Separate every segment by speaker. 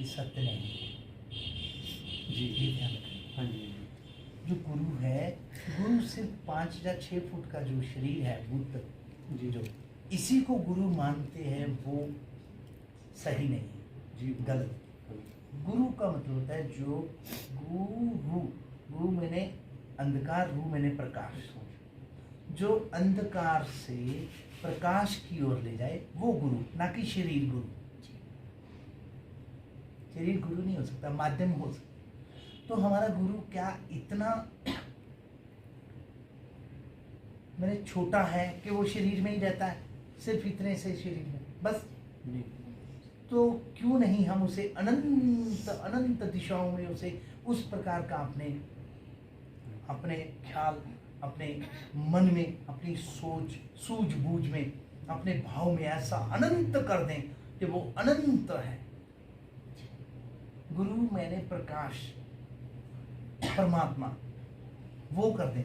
Speaker 1: कि सत्य नहीं है।
Speaker 2: जी
Speaker 1: ये ध्यान रखें।
Speaker 2: हाँ जी
Speaker 1: जो गुरु है, गुरु सिर्फ 5 या 6 फुट का जो शरीर है बुद्ध,
Speaker 2: जी
Speaker 1: जो इसी को गुरु मानते हैं, वो सही नहीं है,
Speaker 2: जी
Speaker 1: गलत। गुरु का मतलब होता है जो गुरु, गुरु मैंने अंधकार, रू मैंने प्रकाश, जो अंधकार से प्रकाश की ओर ले जाए वो गुरु, ना कि शरीर गुरु। शरीर गुरु नहीं हो सकता, माध्यम हो सकता। तो हमारा गुरु क्या इतना मैंने छोटा है कि वो शरीर में ही रहता है, सिर्फ इतने से शरीर में बस।
Speaker 2: जी
Speaker 1: तो क्यों नहीं हम उसे अनंत अनंत दिशाओं में उसे उस प्रकार का अपने ख्याल, अपने मन में, अपनी सोच सूझबूझ में, अपने भाव में ऐसा अनंत कर दें कि वो अनंत है। गुरु मैंने प्रकाश, परमात्मा, वो कर दें।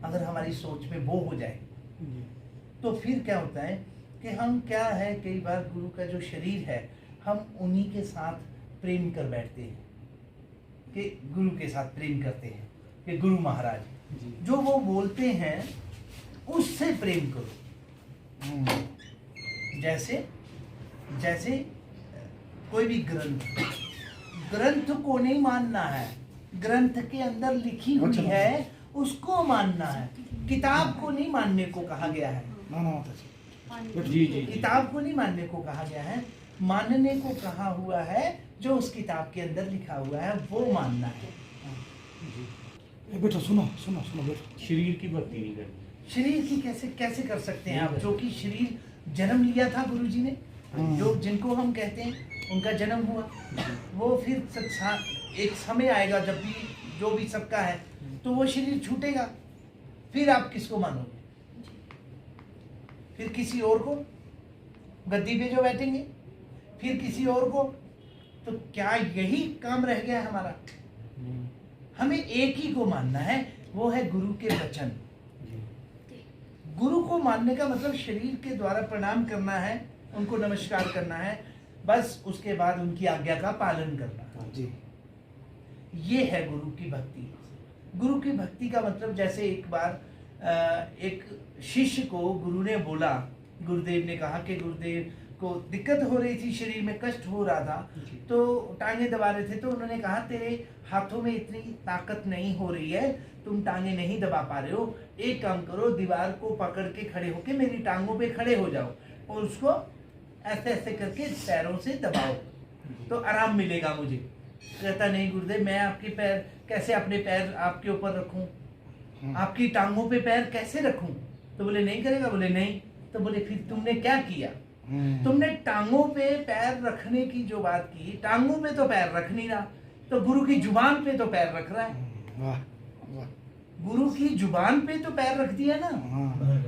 Speaker 1: अगर हमारी सोच में वो हो जाए तो फिर क्या होता है कि हम क्या है, कई बार गुरु का जो शरीर है हम उन्हीं के साथ प्रेम कर बैठते हैं, कि गुरु के साथ प्रेम करते हैं कि गुरु महाराज जो वो बोलते हैं उससे प्रेम करो। जैसे जैसे कोई भी ग्रंथ को नहीं मानना है, ग्रंथ के अंदर लिखी हुई है उसको मानना है। किताब को नहीं मानने को कहा गया है,
Speaker 2: जी जी
Speaker 1: किताब को नहीं मानने को कहा गया है, मानने को कहा हुआ है जो उस किताब के अंदर लिखा हुआ है वो मानना है।
Speaker 3: बेटा सुनो सुनो सुनो बेटा,
Speaker 2: शरीर की भक्ति नहीं करनी।
Speaker 1: शरीर की कैसे कैसे कर सकते हैं आप, जो कि शरीर जन्म लिया था गुरु जी ने, जो जिनको हम कहते हैं उनका जन्म हुआ, वो फिर एक समय आएगा जब भी जो भी सबका है तो वो शरीर छूटेगा, फिर आप किसको मानोगे? फिर किसी और को, गद्दी पे जो बैठेंगे फिर किसी और को। तो क्या यही काम रह गया है हमारा? हमें एक ही को मानना है, वो है गुरु के वचन। गुरु को मानने का मतलब शरीर के द्वारा प्रणाम करना है, उनको नमस्कार करना है, बस उसके बाद उनकी आज्ञा का पालन करना।
Speaker 3: जी
Speaker 1: ये है गुरु की भक्ति। गुरु की भक्ति का मतलब, जैसे एक बार एक शिष्य को गुरु ने बोला, गुरुदेव ने कहा कि गुरुदेव को दिक्कत हो रही थी, शरीर में कष्ट हो रहा था, तो टांगे दबा रहे थे, तो उन्होंने कहा तेरे हाथों में इतनी ताकत नहीं हो रही है, तुम टांगे नहीं दबा पा रहे हो, एक काम करो, दीवार को पकड़ के खड़े होके मेरी टांगों पे खड़े हो जाओ और उसको ऐसे ऐसे करके पैरों से दबाओ तो आराम मिलेगा मुझे। कहता नहीं गुरुदेव, मैं आपके पैर कैसे, अपने पैर आपके ऊपर रखूं, आपकी टांगों पे पैर कैसे रखूं? तो बोले नहीं करेगा, बोले नहीं। तो बोले फिर तुमने क्या किया? तुमने टांगों पे पैर रखने की जो बात की, टांगों पे तो पैर रख नहीं रहा, तो गुरु की जुबान पे तो पैर रख रहा है।
Speaker 3: वाह वाह,
Speaker 1: गुरु की जुबान पे तो पैर रख दिया ना,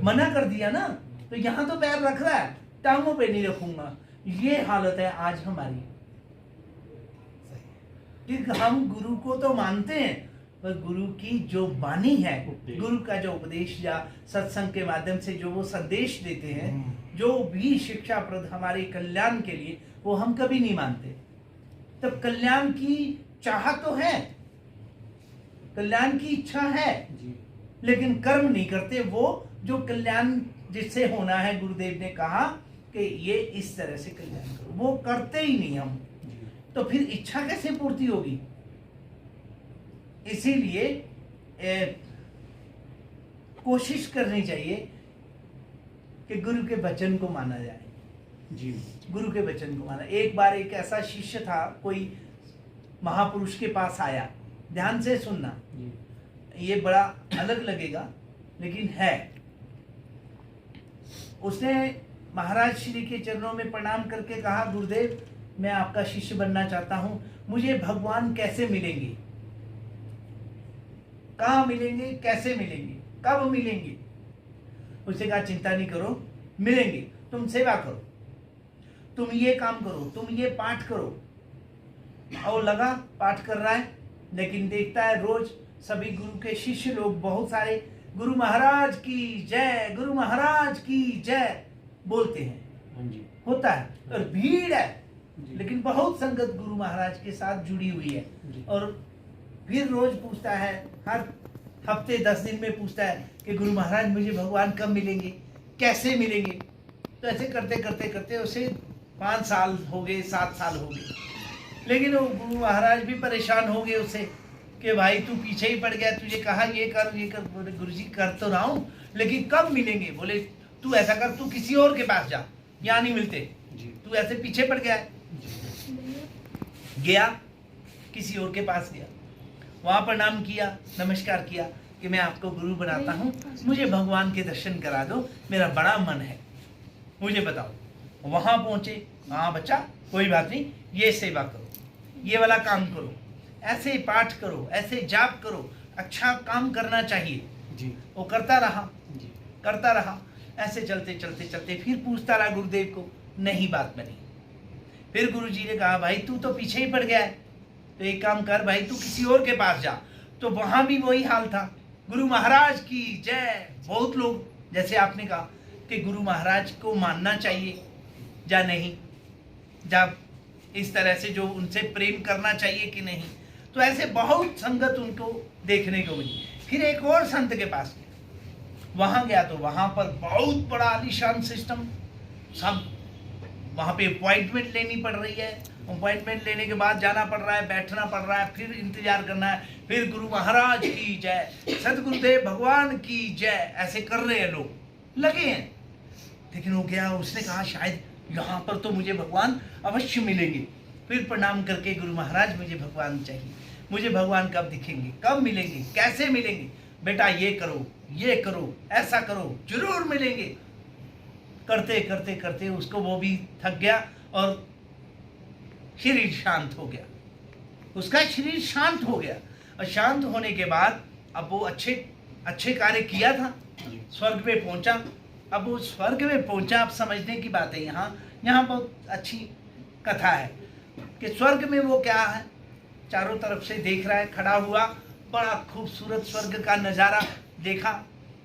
Speaker 1: मना कर दिया ना, तो यहाँ तो पैर रख रहा है, टांगों पे नहीं रखूंगा। ये हालत है आज हमारी कि हम गुरु को तो मानते हैं, पर गुरु की जो वाणी है, गुरु का जो उपदेश या सत्संग के माध्यम से जो वो संदेश देते हैं, जो भी शिक्षाप्रद हमारे कल्याण के लिए, वो हम कभी नहीं मानते। तब कल्याण की चाह तो है, कल्याण की इच्छा है, लेकिन कर्म नहीं करते। वो जो कल्याण जिससे होना है, गुरुदेव ने कहा कि ये इस तरह से कल्याण करो, वो करते ही नहीं हम, तो फिर इच्छा कैसे पूर्ति होगी? इसीलिए कोशिश करनी चाहिए कि गुरु के वचन को माना जाए।
Speaker 2: जी
Speaker 1: गुरु के वचन को माना। एक बार एक ऐसा शिष्य था, कोई महापुरुष के पास आया, ध्यान से सुनना, ये बड़ा अलग लगेगा लेकिन है। उसने महाराज श्री के चरणों में प्रणाम करके कहा, गुरुदेव मैं आपका शिष्य बनना चाहता हूं, मुझे भगवान कैसे मिलेंगे, कहाँ मिलेंगे, कैसे मिलेंगे, कब मिलेंगे? उसने कहा चिंता नहीं करो, मिलेंगे, तुम सेवा करो, तुम ये काम करो, तुम ये पाठ करो। और लगा पाठ कर रहा है, लेकिन देखता है रोज सभी गुरु के शिष्य लोग बहुत सारे गुरु महाराज की जय, गुरु महाराज की जय बोलते हैं।
Speaker 2: हाँ जी
Speaker 1: होता है और भीड़ है,
Speaker 2: जी।
Speaker 1: लेकिन बहुत संगत गुरु महाराज के साथ जुड़ी हुई है।
Speaker 2: जी।
Speaker 1: और फिर रोज पूछता है, हर हफ्ते 10 दिन में पूछता है कि गुरु महाराज मुझे भगवान कब मिलेंगे, कैसे मिलेंगे। तो ऐसे करते करते करते उसे 5 साल हो गए, 7 साल हो गए। लेकिन वो गुरु महाराज भी परेशान हो गए उससे कि भाई तू पीछे ही पड़ गया, तुझे कहा ये कर ये कर। बोले गुरु जी कर तो रहा हूँ, लेकिन कब मिलेंगे। बोले तू ऐसा कर, तू किसी और के पास जा, यहाँ नहीं मिलते,
Speaker 2: जी।
Speaker 1: तू ऐसे पीछे पड़ गया है। गया, किसी और के पास गया, वहां प्रणाम किया, नमस्कार किया कि मैं आपको गुरु बनाता हूँ, मुझे भगवान के दर्शन करा दो, मेरा बड़ा मन है, मुझे बताओ। वहां पहुंचे, हाँ बच्चा कोई बात नहीं, ये सेवा करो, ये वाला काम करो, ऐसे पाठ करो, ऐसे जाप करो, अच्छा काम करना चाहिए।
Speaker 2: जी।
Speaker 1: वो करता रहा,
Speaker 2: जी।
Speaker 1: करता रहा। ऐसे चलते चलते चलते फिर पूछता रहा गुरुदेव को, नहीं बात बनी। फिर गुरुजी ने कहा भाई तू तो पीछे ही पड़ गया है, तो एक काम कर भाई, तू किसी और के पास जा। तो वहां भी वही हाल था। गुरु महाराज की जय। बहुत लोग, जैसे आपने कहा कि गुरु महाराज को मानना चाहिए या नहीं, जब इस तरह से जो उनसे प्रेम करना चाहिए कि नहीं, तो ऐसे बहुत संगत उनको देखने को मिली। फिर एक और संत के पास गया, वहां गया तो वहां पर बहुत बड़ा आलीशान सिस्टम, सब वहां पे अपॉइंटमेंट लेनी पड़ रही है, अपॉइंटमेंट लेने के बाद जाना पड़ रहा है, बैठना पड़ रहा है, फिर इंतजार करना है, फिर गुरु महाराज की जय, सतगुरुदेव भगवान की जय, ऐसे कर रहे हैं लोग, लगे हैं। लेकिन वो गया, उसने कहा शायद यहाँ पर तो मुझे भगवान अवश्य मिलेंगे। फिर प्रणाम करके गुरु महाराज मुझे भगवान चाहिए, मुझे भगवान कब दिखेंगे, कब मिलेंगे, कैसे मिलेंगे। बेटा ये करो, ये करो, ऐसा करो, जरूर मिलेंगे। करते करते करते उसको वो भी थक गया और शरीर शांत हो गया, उसका शरीर शांत हो गया। और शांत होने के बाद अब वो अच्छे अच्छे कार्य किया था, स्वर्ग में पहुंचा। अब वो स्वर्ग में पहुंचा, आप समझने की बात है। यहाँ बहुत अच्छी कथा है कि स्वर्ग में वो क्या है, चारों तरफ से देख रहा है, खड़ा हुआ, बड़ा खूबसूरत स्वर्ग का नज़ारा देखा।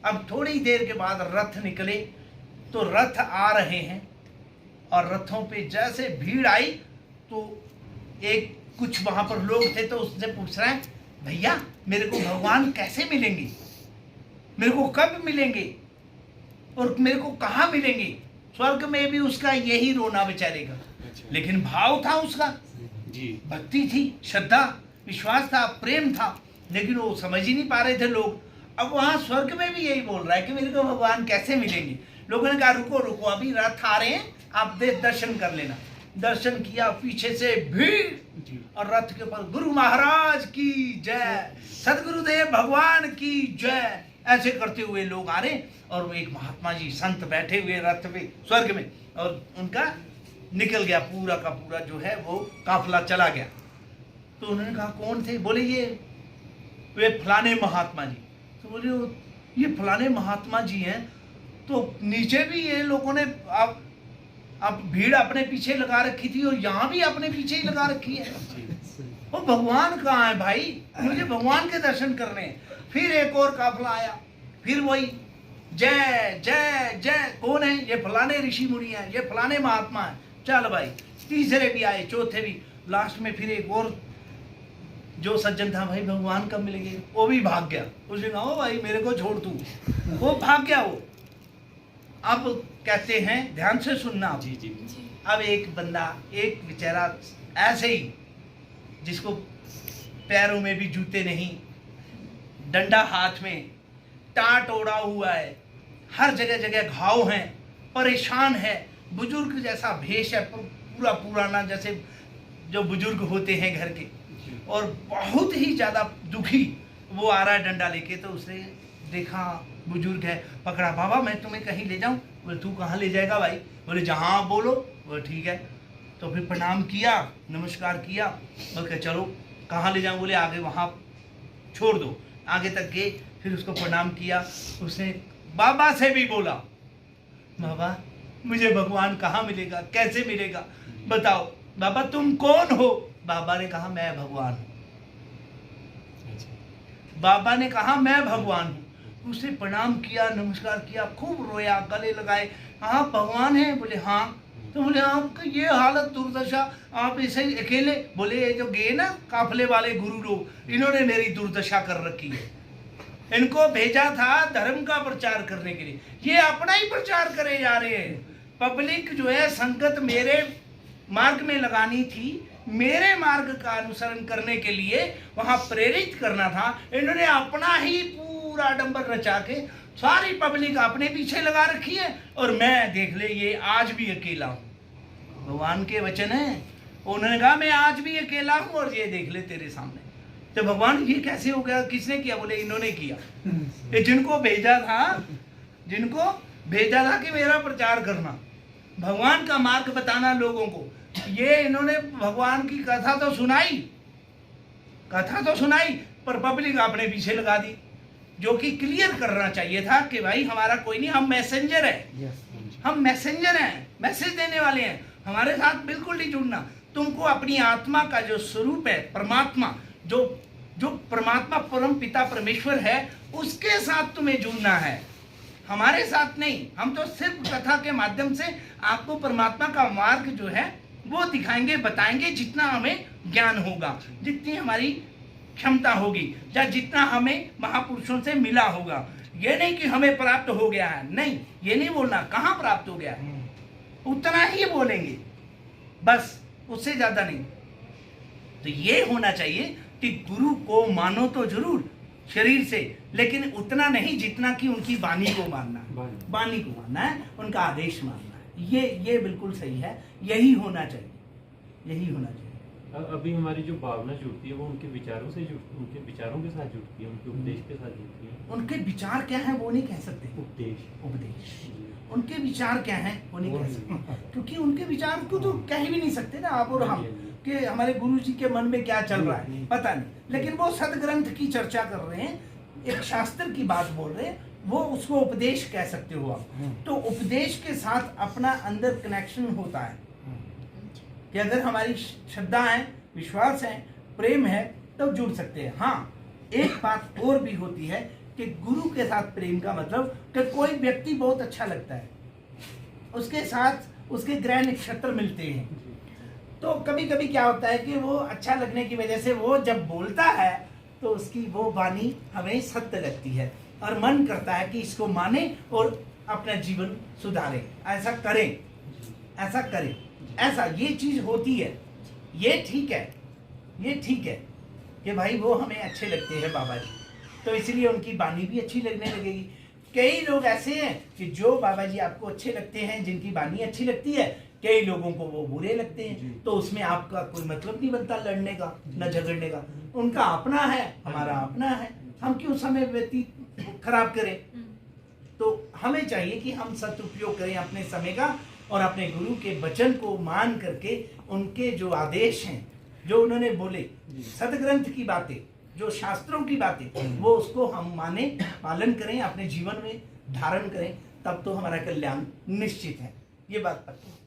Speaker 1: अब थोड़ी देर के बाद रथ निकले, तो रथ आ रहे हैं और रथों पे जैसे भीड़ आई तो एक कुछ वहां पर लोग थे, तो उससे पूछ रहे हैं भैया मेरे को भगवान कैसे मिलेंगे, मेरे को कब मिलेंगे और मेरे को कहाँ मिलेंगे। स्वर्ग में भी उसका यही रोना बेचारे का, लेकिन भाव था उसका,
Speaker 2: जी।
Speaker 1: भक्ति थी, श्रद्धा, विश्वास था, प्रेम था, लेकिन वो समझ ही नहीं पा रहे थे लोग। अब वहां स्वर्ग में भी यही बोल रहा है कि मेरे को भगवान कैसे मिलेंगे। लोगों ने कहा रुको रुको, अभी रथ आ रहे हैं, आप दर्शन कर लेना। दर्शन किया, पीछे से भीड़ और रथ के ऊपर गुरु महाराज की जय, सदगुरुदेव भगवान की जय, ऐसे करते हुए लोग आ रहे। और वो एक महात्मा जी संत बैठे हुए रथ पे स्वर्ग में, और उनका निकल गया पूरा का पूरा जो है वो काफिला चला गया। तो उन्होंने कहा कौन थे, बोले ये वे फलाने महात्मा जी। तो बोले ये फलाने महात्मा जी हैं, तो नीचे भी ये लोगों ने अब भीड़ अपने पीछे लगा रखी थी और यहाँ भी अपने पीछे ही लगा रखी है। वो भगवान कहाँ है भाई, मुझे भगवान के दर्शन करने हैं। फिर एक और काफिला आया, फिर वही जय जय जय, कौन है, ये फलाने ऋषि मुनि है, ये फलाने महात्मा है। चल भाई, तीसरे भी आए, चौथे भी, लास्ट में फिर एक और जो सज्जन था, भाई भगवान कब मिलेंगे, वो भी भाग गया। उसने कहा ओ भाई मेरे को छोड़ तू, वो भाग गया वो। अब कहते हैं, ध्यान से सुनना।
Speaker 2: जी जी।
Speaker 1: अब एक बंदा, एक बेचारा ऐसे ही, जिसको पैरों में भी जूते नहीं, डंडा हाथ में, टाट ओढ़ा हुआ है, हर जगह जगह घाव हैं, परेशान है, बुजुर्ग जैसा भेष है, पूरा पुराना जैसे जो बुजुर्ग होते हैं घर के, और बहुत ही ज्यादा दुखी वो आ रहा है डंडा लेके। तो उसने देखा बुजुर्ग है, पकड़ा, बाबा मैं तुम्हें कहीं ले जाऊं। बोले तू कहाँ ले जाएगा भाई, बोले जहाँ आप बोलो। बोले ठीक है। तो फिर प्रणाम किया, नमस्कार किया, बोले चलो कहाँ ले जाऊं, बोले आगे वहाँ छोड़ दो। आगे तक गए, फिर उसको प्रणाम किया। उसने बाबा से भी बोला, बाबा मुझे भगवान कहाँ मिलेगा, कैसे मिलेगा, बताओ बाबा तुम कौन हो। बाबा ने कहा मैं भगवान हूँ। बाबा ने कहा मैं भगवान हूँ। उसने प्रणाम किया, नमस्कार किया, खूब रोया, गले लगाए, हाँ भगवान है, बोले हाँ। तो बोले आपका ये हालत दुर्दशा, आप ऐसे ही अकेले? बोले ये जो गए ना काफले वाले गुरु लोग, इन्होंने मेरी दुर्दशा कर रखी है। इनको भेजा था धर्म का प्रचार करने के लिए, ये अपना ही प्रचार करे जा रहे हैं। पब्लिक जो है संगत मेरे मार्ग में लगानी थी, मेरे मार्ग का अनुसरण करने के लिए वहां प्रेरित करना था। इन्होंने अपना ही पूरा डंबर रचा के सारी पब्लिक अपने पीछे लगा रखी है, और मैं देख ले ये आज भी अकेला हूं। भगवान के वचन है, उन्होंने कहा मैं आज भी अकेला हूं और ये देख ले तेरे सामने। तो भगवान ये कैसे हो गया, किसने किया? बोले इन्होंने किया। ये जिनको भेजा था कि मेरा प्रचार करना, भगवान का मार्ग बताना लोगों को, ये इन्होंने भगवान की कथा तो सुनाई पर पब्लिक अपने पीछे लगा दी। जो कि क्लियर करना चाहिए था कि भाई हमारा कोई नहीं, हम मैसेंजर है, हम मैसेंजर हैं, मैसेज देने वाले हैं, हमारे साथ बिल्कुल नहीं जुड़ना। तुमको अपनी आत्मा का जो स्वरूप है, परमात्मा, जो परमात्मा परम पिता परमेश्वर है, उसके साथ तुम्हें जुड़ना है, हमारे साथ नहीं। हम तो सिर्फ कथा के माध्यम से आपको परमात्मा का मार्ग जो है वो दिखाएंगे, बताएंगे, जितना हमें ज्ञान होगा, जितनी हमारी क्षमता होगी, या जितना हमें महापुरुषों से मिला होगा। ये नहीं कि हमें प्राप्त हो गया है, नहीं, ये नहीं बोलना कहाँ प्राप्त हो गया है, उतना ही बोलेंगे बस, उससे ज्यादा नहीं। तो ये होना चाहिए कि गुरु को मानो तो जरूर शरीर से, लेकिन उतना नहीं जितना कि उनकी वाणी को मानना है, उनका आदेश मानना है। ये बिल्कुल सही है, यही होना चाहिए।
Speaker 2: अभी हमारी जो भावना जुड़ती है वो उनके विचारों से उनके विचारों के साथ जुड़ती है, उनके उपदेश के साथ जुड़ती है।
Speaker 1: उनके विचार क्या है वो नहीं कह सकते,
Speaker 2: उपदेश
Speaker 1: उनके विचार क्या है वो नहीं कह सकते, क्योंकि उनके विचार को तो कह भी नहीं सकते ना आप और हम, कि हमारे गुरु जी के मन में क्या चल रहा है पता नहीं। लेकिन वो सदग्रंथ की चर्चा कर रहे हैं, एक शास्त्र की बात बोल रहे हैं, वो उसको उपदेश कह सकते हो आप। तो उपदेश के साथ अपना अंदर कनेक्शन होता है कि अगर हमारी श्रद्धा है, विश्वास है, प्रेम है, तो जुड़ सकते हैं। हाँ, एक बात और भी होती है कि गुरु के साथ प्रेम का मतलब कि कोई व्यक्ति बहुत अच्छा लगता है, उसके साथ उसके ग्रह नक्षत्र मिलते हैं, तो कभी कभी क्या होता है कि वो अच्छा लगने की वजह से वो जब बोलता है तो उसकी वो वाणी हमें सत्य लगती है, और मन करता है कि इसको माने और अपना जीवन सुधारे, ऐसा करें, ऐसा ये चीज होती है। ये ठीक है कि भाई वो हमें अच्छे लगते हैं बाबा जी, तो इसलिए उनकी वाणी भी अच्छी लगने लगेगी। कई लोग ऐसे हैं कि जो बाबा जी आपको अच्छे लगते हैं, जिनकी वाणी अच्छी लगती है, कई लोगों को वो बुरे लगते हैं, तो उसमें आपका कोई मतलब नहीं बनता लड़ने का, न झगड़ने का। उनका अपना है, हमारा अपना है, हम क्यों समय व्यतीत खराब करें। तो हमें चाहिए कि हम सदुपयोग करें अपने समय का, और अपने गुरु के वचन को मान करके उनके जो आदेश हैं, जो उन्होंने बोले, सदग्रंथ की बातें, जो शास्त्रों की बातें, वो उसको हम माने, पालन करें, अपने जीवन में धारण करें, तब तो हमारा कल्याण निश्चित है। ये बात पक्की।